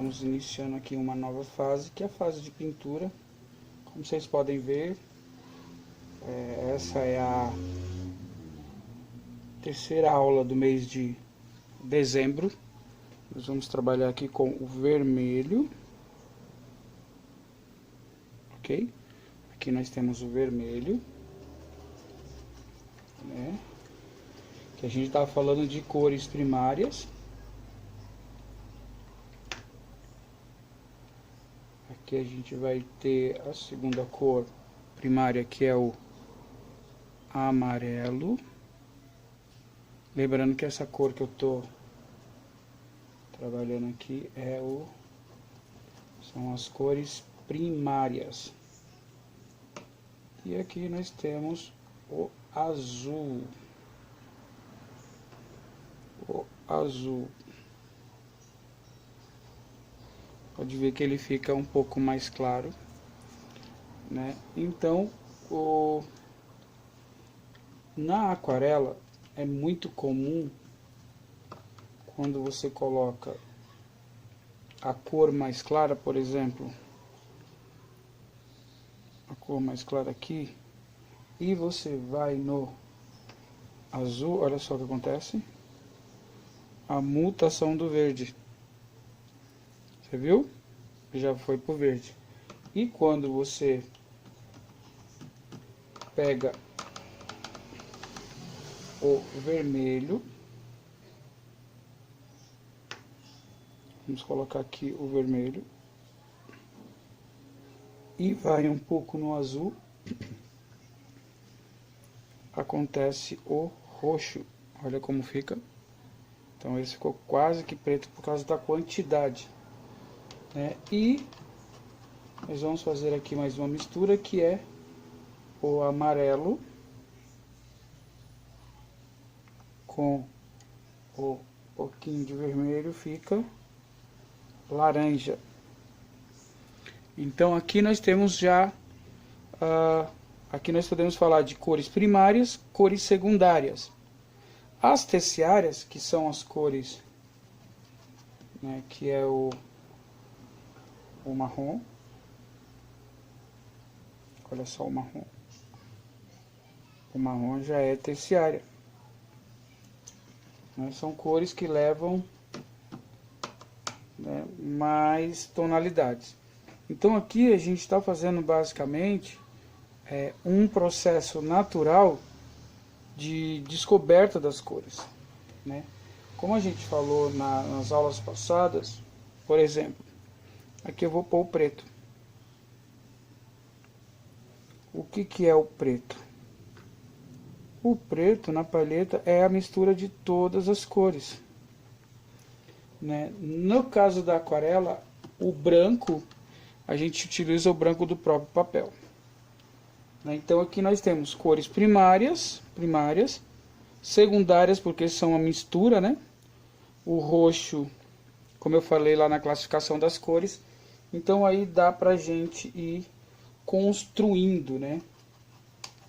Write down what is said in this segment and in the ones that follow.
estamos iniciando aqui uma nova fase, que é a fase de pintura. Como vocês podem ver, essa é a terceira aula do mês de dezembro. Nós vamos trabalhar aqui com o vermelho, ok? Aqui nós temos o vermelho, né? Que a gente estava falando de cores primárias. Aqui a gente vai ter a segunda cor primária, que é o amarelo. Lembrando que essa cor que eu estou trabalhando aqui são as cores primárias. E aqui nós temos o azul. O azul. Pode ver que ele fica um pouco mais claro, né? Então, na aquarela é muito comum, quando você coloca a cor mais clara, por exemplo, a cor mais clara aqui, e você vai no azul, olha só o que acontece. A mutação do verde. Você viu? Já foi pro verde. E quando você pega o vermelho, vamos colocar aqui o vermelho, e vai um pouco no azul, acontece o roxo. Olha como fica. Então esse ficou quase que preto por causa da quantidade, né? E nós vamos fazer aqui mais uma mistura, que é o amarelo com o pouquinho de vermelho, fica laranja. Então aqui nós temos já aqui nós podemos falar de cores primárias, cores secundárias. As terciárias, que são as cores, né, que é o marrom. Olha só o marrom. O marrom já é terciária, né? São cores que levam, né, mais tonalidades. Então aqui a gente está fazendo basicamente um processo natural de descoberta das cores, né? Como a gente falou nas aulas passadas, por exemplo, aqui eu vou pôr o preto. O que é o preto? O preto na palheta é a mistura de todas as cores, né? No caso da aquarela, o branco, a gente utiliza o branco do próprio papel. Então aqui nós temos cores primárias, secundárias, porque são a mistura, né? O roxo, como eu falei lá na classificação das cores. Então aí dá pra gente ir construindo, né?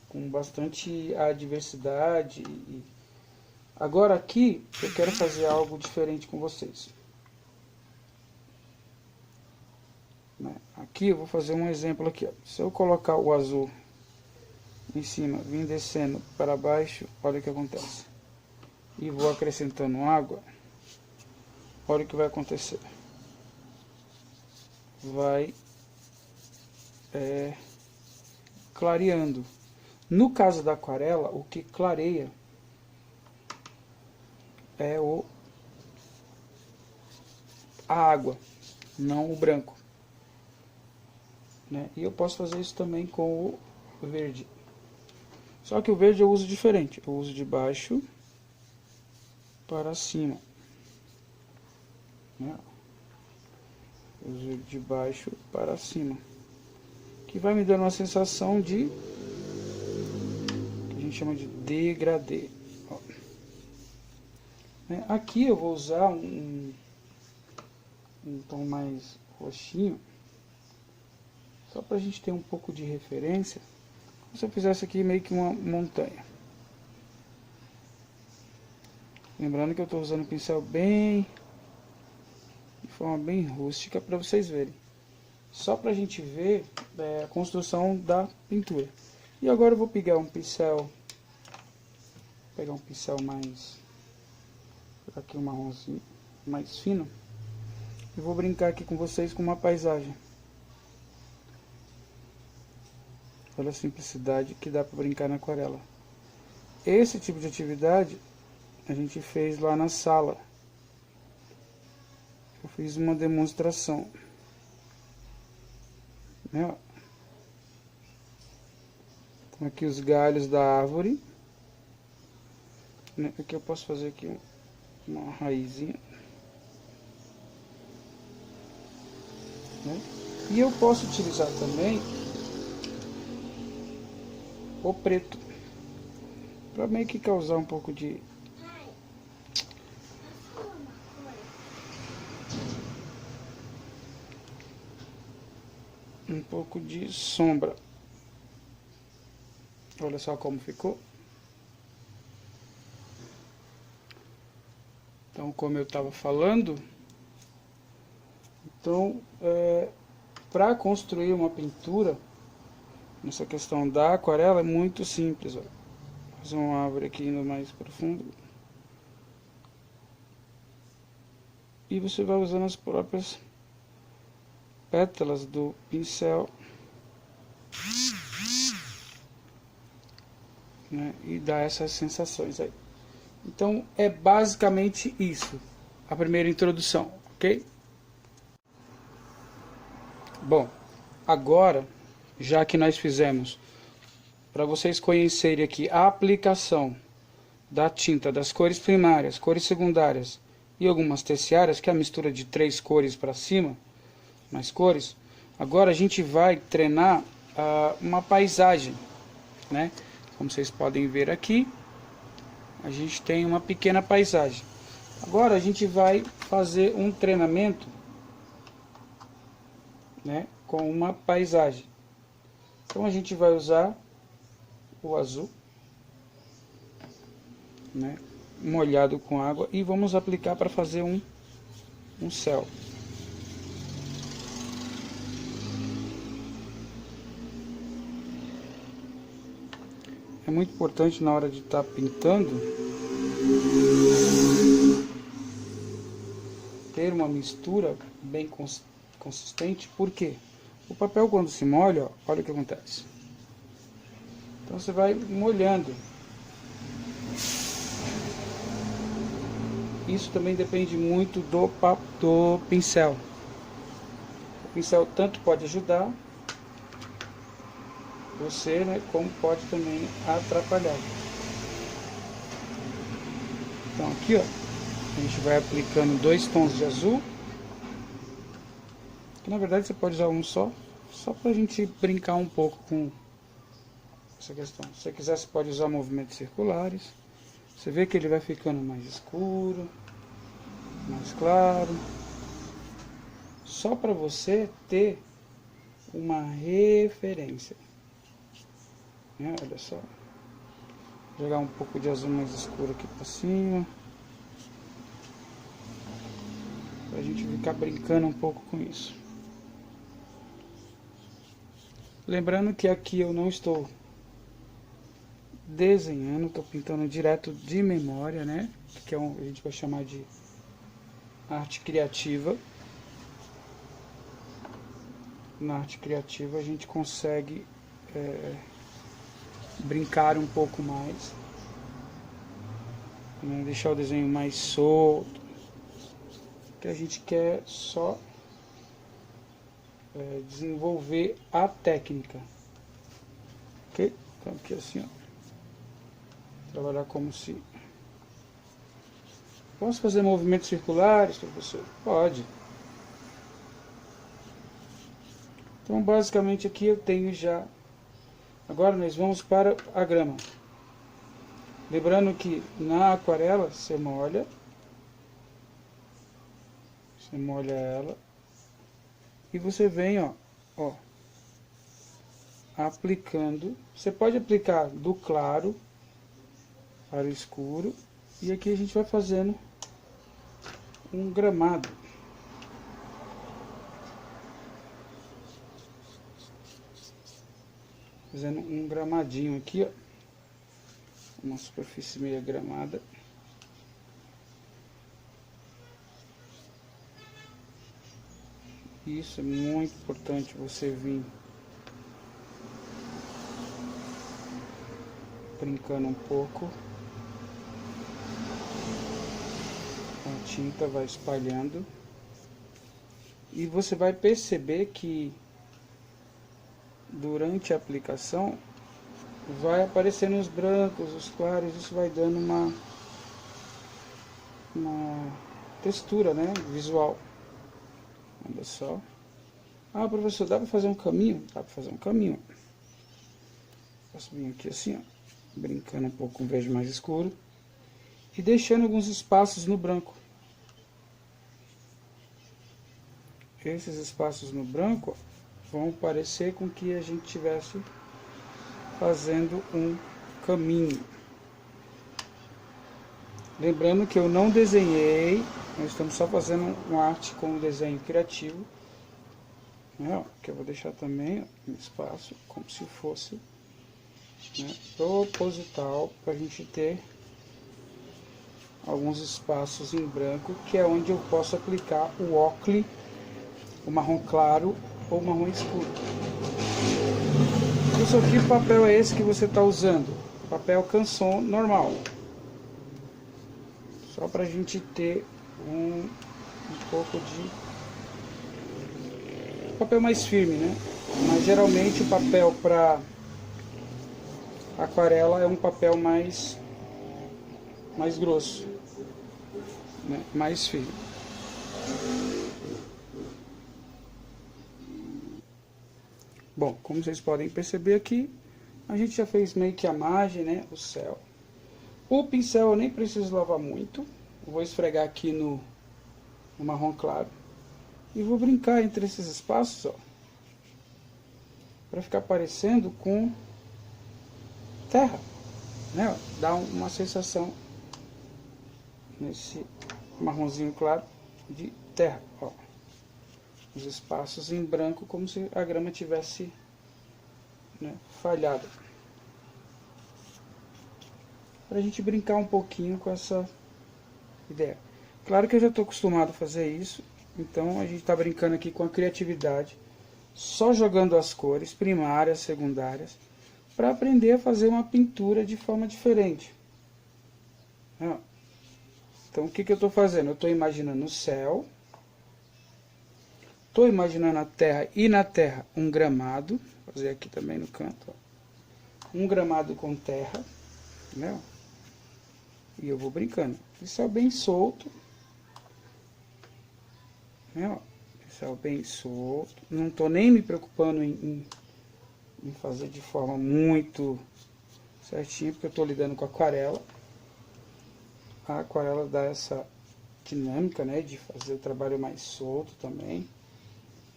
Com bastante diversidade. Agora aqui eu quero fazer algo diferente com vocês, né? Aqui eu vou fazer um exemplo aqui, ó. Se eu colocar o azul em cima, vim descendo para baixo, olha o que acontece. E vou acrescentando água, olha o que vai acontecer. Vai clareando. No caso da aquarela, o que clareia é a água, não o branco, né? E eu posso fazer isso também com o verde. Só que o verde eu uso diferente. Eu uso de baixo para cima, né? Eu uso de baixo para cima, que vai me dando uma sensação de, que a gente chama de degradê. Ó. Aqui eu vou usar um tom mais roxinho, só para a gente ter um pouco de referência. Se eu fizesse aqui meio que uma montanha. Lembrando que eu estou usando um pincel bem forma bem rústica para vocês verem. Só para a gente ver a construção da pintura. E agora eu vou pegar um pincel, mais, aqui um marronzinho mais fino, e vou brincar aqui com vocês com uma paisagem. Olha a simplicidade que dá para brincar na aquarela. Esse tipo de atividade a gente fez lá na sala. Eu fiz uma demonstração. Né? Então aqui os galhos da árvore. Né? Aqui eu posso fazer aqui uma raizinha. Né? E eu posso utilizar também o preto, para meio que causar um pouco de sombra. Olha só como ficou. Então, como eu estava falando, então para construir uma pintura, nessa questão da aquarela é muito simples. Ó. Vou fazer uma árvore aqui indo mais profundo. E você vai usando as próprias pétalas do pincel. Né? E dá essas sensações aí. Então é basicamente isso. A primeira introdução, ok? Bom, agora, já que nós fizemos, para vocês conhecerem aqui a aplicação da tinta, das cores primárias, cores secundárias e algumas terciárias, que é a mistura de 3 cores para cima, mais cores, agora a gente vai treinar uma paisagem, né? Como vocês podem ver aqui, a gente tem uma pequena paisagem. Agora a gente vai fazer um treinamento, né, com uma paisagem. Então a gente vai usar o azul, né, molhado com água, e vamos aplicar para fazer um céu. É muito importante na hora de estar pintando ter uma mistura bem consistente, porque o papel, quando se molha, ó, olha o que acontece. Então você vai molhando. Isso também depende muito do pincel. O pincel tanto pode ajudar você, né, como pode também atrapalhar. Então aqui, ó, a gente vai aplicando 2 tons de azul. Que na verdade você pode usar um só pra gente brincar um pouco com essa questão. Se você quiser, você pode usar movimentos circulares. Você vê que ele vai ficando mais escuro, mais claro. Só para você ter uma referência. Né? Olha só. Vou jogar um pouco de azul mais escuro aqui para cima. Pra gente ficar brincando um pouco com isso. Lembrando que aqui eu não estou desenhando, estou pintando direto de memória, né? Que é a gente vai chamar de arte criativa. Na arte criativa a gente consegue brincar um pouco mais, né? Deixar o desenho mais solto, que a gente quer só desenvolver a técnica, ok? Então aqui assim, ó, trabalhar como se... Posso fazer movimentos circulares, professor? Pode. Então basicamente aqui eu tenho já... Agora nós vamos para a grama. Lembrando que na aquarela você molha ela e você vem, ó, aplicando. Você pode aplicar do claro para o escuro, e aqui a gente vai fazendo um gramado. Fazendo um gramadinho aqui, ó. Uma superfície meio gramada. Isso é muito importante, você vir brincando um pouco. A tinta vai espalhando. E você vai perceber que durante a aplicação vai aparecendo os brancos, os claros, isso vai dando uma textura, né, visual. Olha só. Ah, professor, dá para fazer um caminho? Dá para fazer um caminho. Posso vir aqui assim, ó, brincando um pouco com verde mais escuro e deixando alguns espaços no branco. Esses espaços no branco vão parecer com que a gente estivesse fazendo um caminho. Lembrando que eu não desenhei, nós estamos só fazendo uma arte com um desenho criativo, né, ó, que eu vou deixar também um espaço, como se fosse, né, proposital, para a gente ter alguns espaços em branco, que é onde eu posso aplicar o ocre, o marrom claro ou marrom escuro. Professor, que papel é esse que você está usando? Papel canson normal. Só para a gente ter um pouco de papel mais firme, né? Mas geralmente o papel para aquarela é um papel mais grosso, né? Mais firme. Bom, como vocês podem perceber aqui, a gente já fez meio que a margem, né? O céu. O pincel eu nem preciso lavar muito. Eu vou esfregar aqui no marrom claro. E vou brincar entre esses espaços, ó. Para ficar parecendo com terra, né? Dá uma sensação nesse marronzinho claro de terra, ó. Os espaços em branco, como se a grama tivesse, né, falhado. Para a gente brincar um pouquinho com essa ideia. Claro que eu já estou acostumado a fazer isso, então a gente está brincando aqui com a criatividade, só jogando as cores primárias, secundárias, para aprender a fazer uma pintura de forma diferente. Então o que eu estou fazendo? Eu estou imaginando o céu. Estou imaginando a terra e na terra um gramado. Vou fazer aqui também no canto. Ó. Um gramado com terra. Né? E eu vou brincando. Pincel bem solto. Né? Pincel bem solto. Não estou nem me preocupando em fazer de forma muito certinha, porque eu estou lidando com aquarela. A aquarela dá essa dinâmica, né, de fazer o trabalho mais solto também.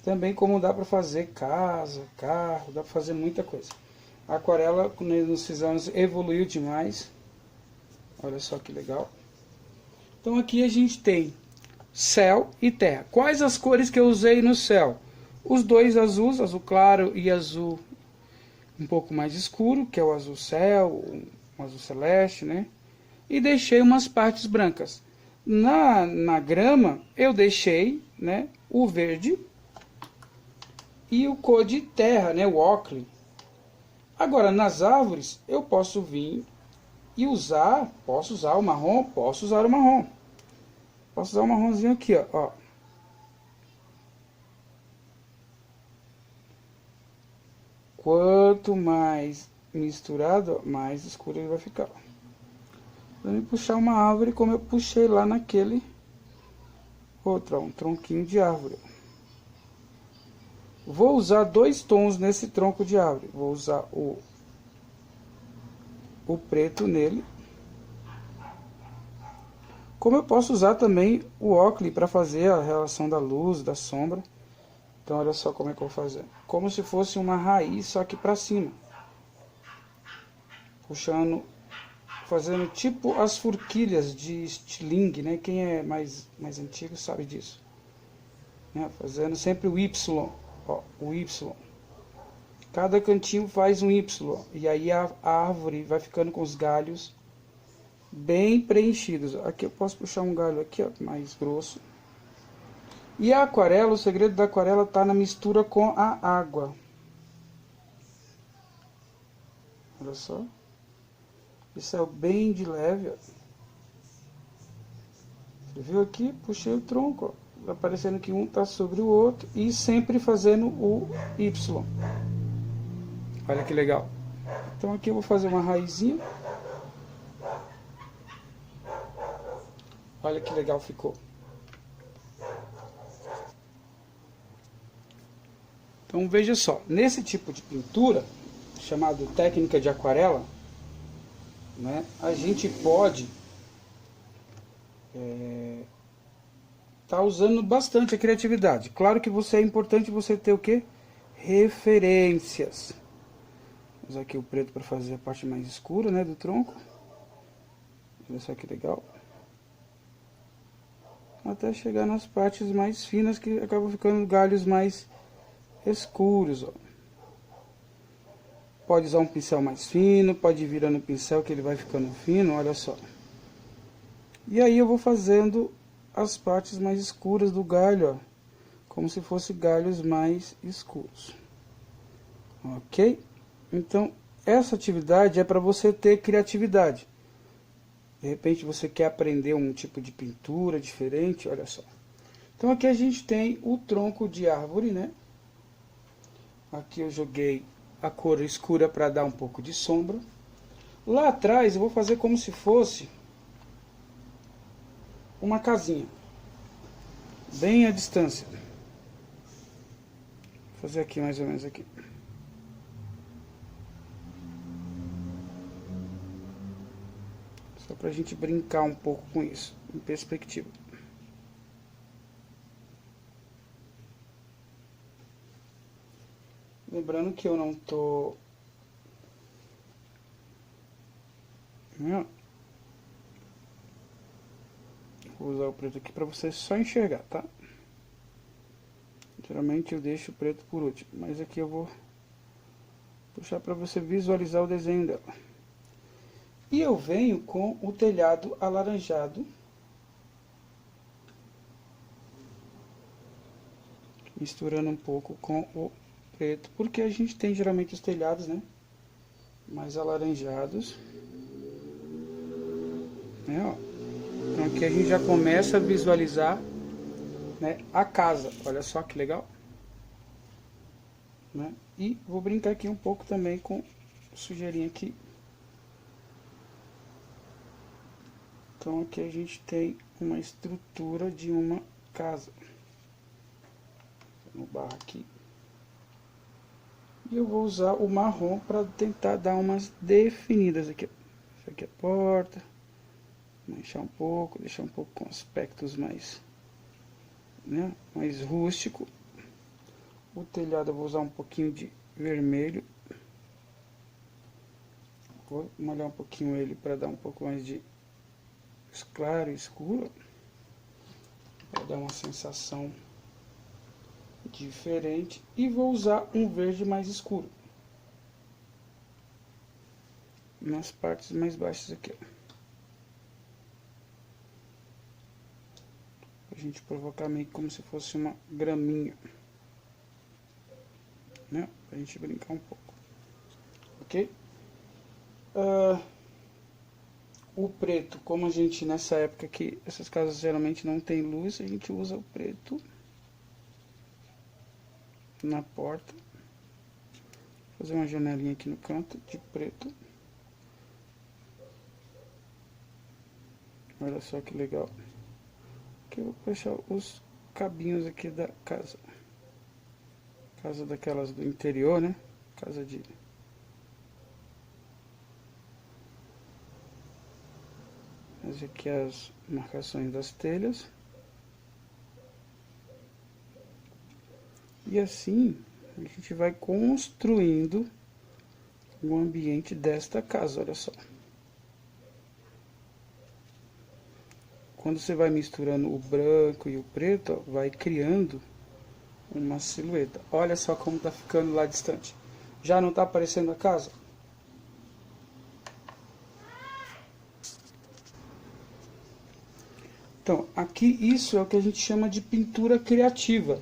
Também como dá para fazer casa, carro, dá para fazer muita coisa. A aquarela, nesses anos, evoluiu demais. Olha só que legal. Então aqui a gente tem céu e terra. Quais as cores que eu usei no céu? Os dois azuis, azul claro e azul um pouco mais escuro, que é o azul céu, o azul celeste, né? E deixei umas partes brancas. Na grama eu deixei, né, o verde e o cor de terra, né, o ocre. Agora nas árvores eu posso vir e posso usar o marrom, posso usar o marrom. Posso usar o marronzinho aqui, ó. Quanto mais misturado, mais escuro ele vai ficar. Vou puxar uma árvore como eu puxei lá naquele outro, ó, um tronquinho de árvore. Vou usar dois tons nesse tronco de árvore. Vou usar o preto nele. Como eu posso usar também o ocre para fazer a relação da luz, da sombra. Então olha só como é que eu vou fazer. Como se fosse uma raiz, só que para cima. Puxando, fazendo tipo as forquilhas de estilingue, né? Quem é mais antigo sabe disso. Né? Fazendo sempre o Y, ó, o Y. Cada cantinho faz um Y. E aí a árvore vai ficando com os galhos bem preenchidos. Aqui eu posso puxar um galho aqui, ó, mais grosso. E a aquarela, o segredo da aquarela está na mistura com a água. Olha só. Isso é bem de leve, ó. Você viu aqui? Puxei o tronco, ó. Vai parecendo que um está sobre o outro e sempre fazendo o Y. Olha que legal. Então aqui eu vou fazer uma raizinha. Olha que legal ficou. Então veja só, nesse tipo de pintura, chamado técnica de aquarela, né, a gente pode tá usando bastante a criatividade. Claro que é importante você ter o que? Referências. Vou usar aqui o preto para fazer a parte mais escura, né, do tronco. Olha só que legal. Até chegar nas partes mais finas que acabam ficando galhos mais escuros, ó. Pode usar um pincel mais fino, pode ir virando o pincel que ele vai ficando fino, olha só. E aí eu vou fazendo as partes mais escuras do galho, ó, como se fossem galhos mais escuros. Ok? Então, essa atividade é para você ter criatividade. De repente você quer aprender um tipo de pintura diferente, olha só. Então aqui a gente tem o tronco de árvore, né? Aqui eu joguei a cor escura para dar um pouco de sombra. Lá atrás eu vou fazer como se fosse uma casinha, bem à distância. Vou fazer aqui mais ou menos aqui. Só pra gente brincar um pouco com isso, em perspectiva. Lembrando que eu não tô... Vou usar o preto aqui para você só enxergar, tá? Geralmente eu deixo o preto por último, mas aqui eu vou puxar para você visualizar o desenho dela. E eu venho com o telhado alaranjado. Misturando um pouco com o preto, porque a gente tem geralmente os telhados, né, mais alaranjados. Né, ó. Então aqui a gente já começa a visualizar, né, a casa. Olha só que legal. Né? E vou brincar aqui um pouco também com sujeirinha aqui. Então aqui a gente tem uma estrutura de uma casa. No barro aqui. E eu vou usar o marrom para tentar dar umas definidas aqui. Essa aqui é a porta. Manchar um pouco, deixar um pouco com aspectos mais, né, mais rústico. O telhado eu vou usar um pouquinho de vermelho. Vou molhar um pouquinho ele para dar um pouco mais de claro e escuro. Para dar uma sensação diferente. E vou usar um verde mais escuro nas partes mais baixas aqui, ó. A gente provocar meio como se fosse uma graminha, né? Pra gente brincar um pouco, ok? O preto, como a gente nessa época aqui, essas casas geralmente não tem luz, a gente usa o preto na porta. Vou fazer uma janelinha aqui no canto de preto. Olha só que legal. Aqui eu vou fechar os cabinhos aqui da casa. Casa daquelas do interior, né? Casa de... Mas aqui as marcações das telhas. E assim a gente vai construindo o ambiente desta casa, olha só. Quando você vai misturando o branco e o preto, ó, vai criando uma silhueta. Olha só como tá ficando lá distante. Já não está aparecendo a casa? Então, aqui isso é o que a gente chama de pintura criativa.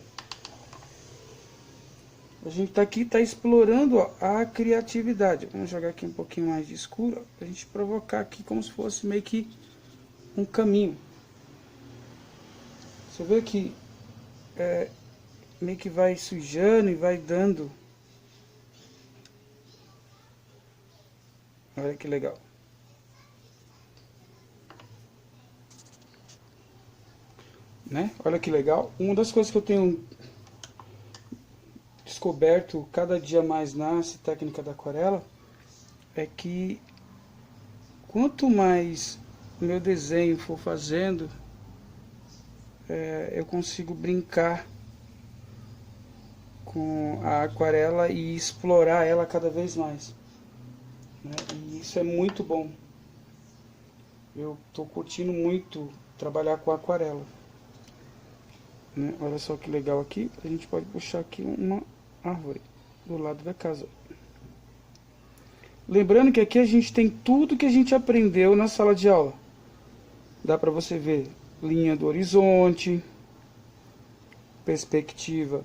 A gente está explorando a criatividade. Vamos jogar aqui um pouquinho mais de escuro, para a gente provocar aqui como se fosse meio que um caminho. Você vê que meio que vai sujando e vai dando. Olha que legal. Né? Olha que legal. Uma das coisas que eu tenho descoberto cada dia mais nessa técnica da aquarela é que quanto mais o meu desenho for fazendo, eu consigo brincar com a aquarela e explorar ela cada vez mais, né? E isso é muito bom. Eu estou curtindo muito trabalhar com a aquarela, né? Olha só que legal aqui. A gente pode puxar aqui uma árvore do lado da casa. Lembrando que aqui a gente tem tudo que a gente aprendeu na sala de aula. Dá para você ver linha do horizonte, perspectiva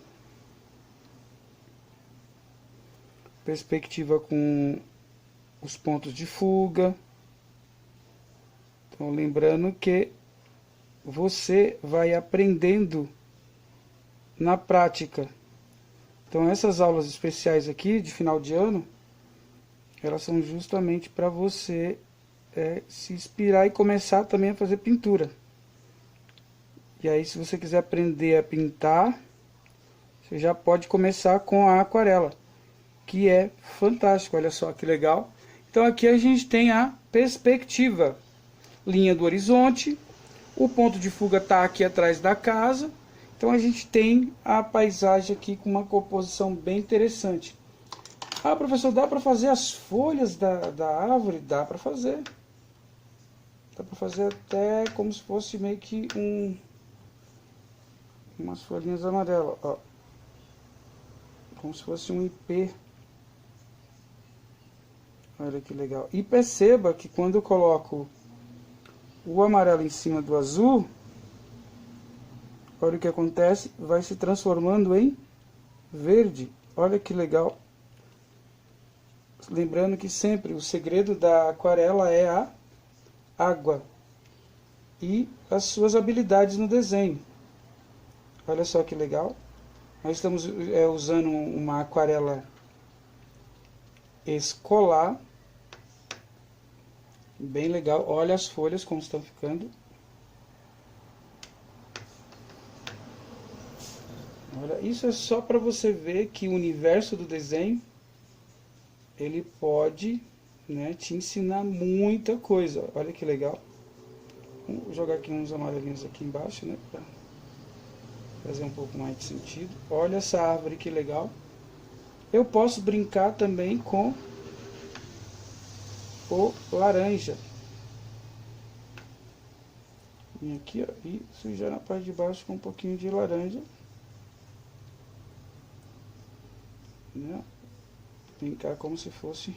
com os pontos de fuga. Então, lembrando que você vai aprendendo na prática. Então, essas aulas especiais aqui de final de ano, elas são justamente para você se inspirar e começar também a fazer pintura. E aí, se você quiser aprender a pintar, você já pode começar com a aquarela, que é fantástico. Olha só que legal. Então aqui a gente tem a perspectiva, linha do horizonte, o ponto de fuga está aqui atrás da casa. Então a gente tem a paisagem aqui com uma composição bem interessante. Ah, professor, dá para fazer as folhas da árvore? Dá para fazer. Dá para fazer até como se fosse meio que umas folhinhas amarelas, ó. Como se fosse um ipê. Olha que legal. E perceba que quando eu coloco o amarelo em cima do azul, olha o que acontece, vai se transformando em verde. Olha que legal. Lembrando que sempre o segredo da aquarela é a água e as suas habilidades no desenho. Olha só que legal. Nós estamos usando uma aquarela escolar. Bem legal. Olha as folhas como estão ficando. Olha, isso é só para você ver que o universo do desenho, ele pode, né, te ensinar muita coisa. Olha que legal. Vou jogar aqui uns amarelinhos aqui embaixo, né, para fazer um pouco mais de sentido. Olha essa árvore que legal. Eu posso brincar também com o laranja. Vim aqui, ó, e sujar na parte de baixo com um pouquinho de laranja, né? Brincar como se fosse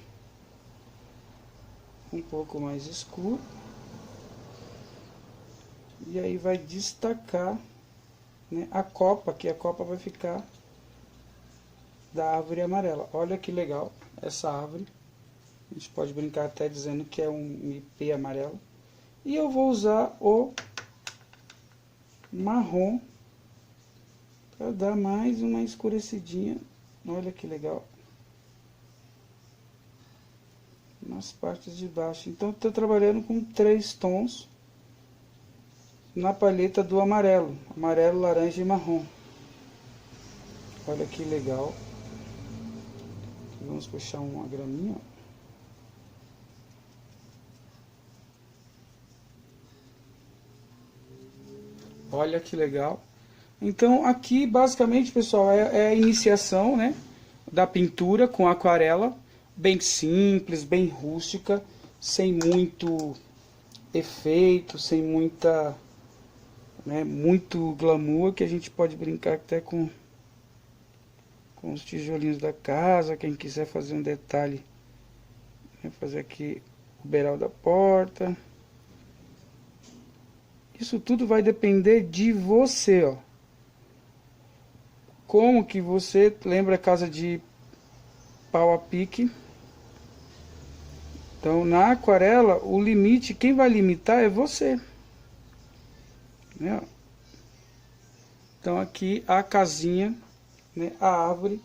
um pouco mais escuro. E aí vai destacar, né, a copa, que a copa vai ficar da árvore amarela. Olha que legal essa árvore. A gente pode brincar até dizendo que é um ipê amarelo. E eu vou usar o marrom para dar mais uma escurecidinha. Olha que legal. Nas partes de baixo. Então estou trabalhando com 3 tons na paleta do amarelo. Amarelo, laranja e marrom. Olha que legal. Vamos puxar uma graminha. Olha que legal. Então aqui basicamente, pessoal, é a iniciação, né, da pintura com aquarela, bem simples, bem rústica, sem muito efeito, sem muita, né, muito glamour, que a gente pode brincar até com com os tijolinhos da casa, quem quiser fazer um detalhe, né, fazer aqui o beiral da porta. Isso tudo vai depender de você, ó. Como que você lembra a casa de pau a pique? Então, na aquarela, o limite, quem vai limitar é você, né? Então, aqui a casinha, né, a árvore,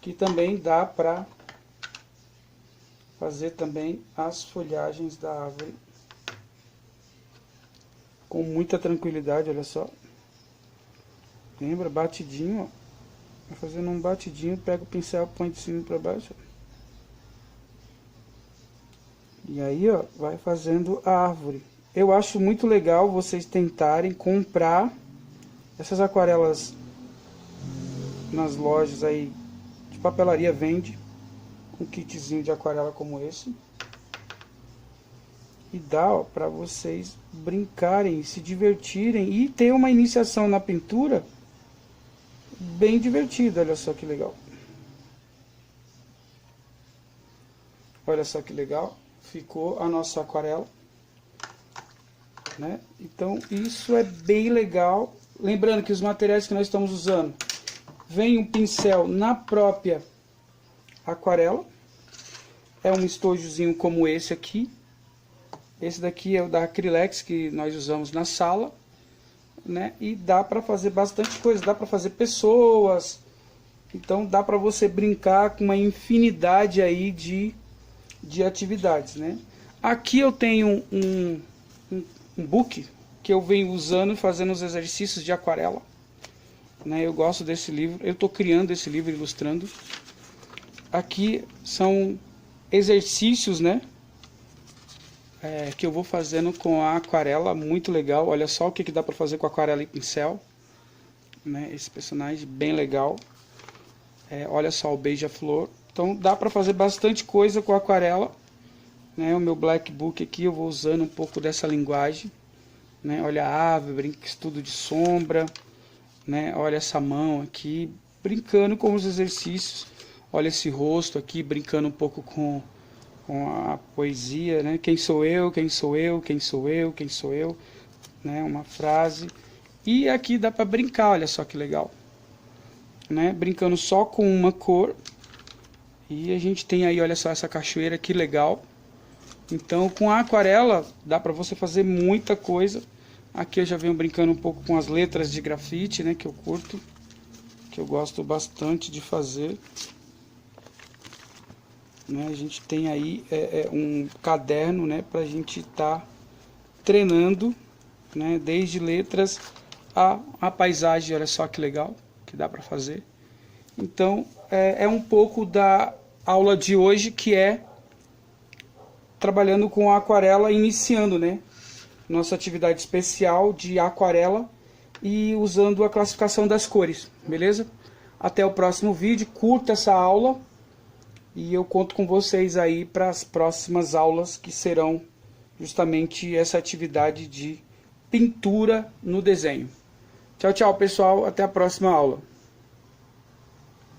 que também dá para fazer também as folhagens da árvore com muita tranquilidade, olha só. Lembra? Batidinho, ó. Vai fazendo um batidinho, pega o pincel, põe de cima para baixo. E aí, ó, vai fazendo a árvore. Eu acho muito legal vocês tentarem comprar essas aquarelas nas lojas aí de papelaria, vende um kitzinho de aquarela como esse. E dá, ó, para vocês brincarem, se divertirem e ter uma iniciação na pintura bem divertida. Olha só que legal. Olha só que legal. Ficou a nossa aquarela, né? Então isso é bem legal. Lembrando que os materiais que nós estamos usando, vem um pincel na própria aquarela. É um estojozinho como esse aqui. Esse daqui é o da Acrylex que nós usamos na sala, né? E dá para fazer bastante coisa, dá para fazer pessoas. Então dá para você brincar com uma infinidade aí de atividades, né? Aqui eu tenho um book que eu venho usando e fazendo os exercícios de aquarela, né? Eu gosto desse livro, eu estou criando esse livro, ilustrando. Aqui são exercícios, né? Que eu vou fazendo com a aquarela, muito legal. Olha só o que dá para fazer com aquarela e pincel, né? Esse personagem bem legal. Olha só o beija-flor. Então dá para fazer bastante coisa com a aquarela, né? O meu black book aqui eu vou usando um pouco dessa linguagem, né? Olha a árvore, estudo de sombra, né? Olha essa mão aqui, brincando com os exercícios. Olha esse rosto aqui, brincando um pouco com a poesia, né? Quem sou eu, quem sou eu, quem sou eu, quem sou eu, né? Uma frase. E aqui dá para brincar, olha só que legal, né? Brincando só com uma cor. E a gente tem aí, olha só essa cachoeira, que legal. Então com a aquarela dá para você fazer muita coisa. Aqui eu já venho brincando um pouco com as letras de grafite, né? Que eu curto, que eu gosto bastante de fazer. Né? A gente tem aí um caderno, né? Para a gente estar treinando, né? Desde letras a paisagem, olha só que legal que dá para fazer. Então, é um pouco da aula de hoje, que é trabalhando com a aquarela, iniciando, né? Nossa atividade especial de aquarela e usando a classificação das cores, beleza? Até o próximo vídeo, curta essa aula e eu conto com vocês aí para as próximas aulas, que serão justamente essa atividade de pintura no desenho. Tchau, tchau, pessoal, até a próxima aula.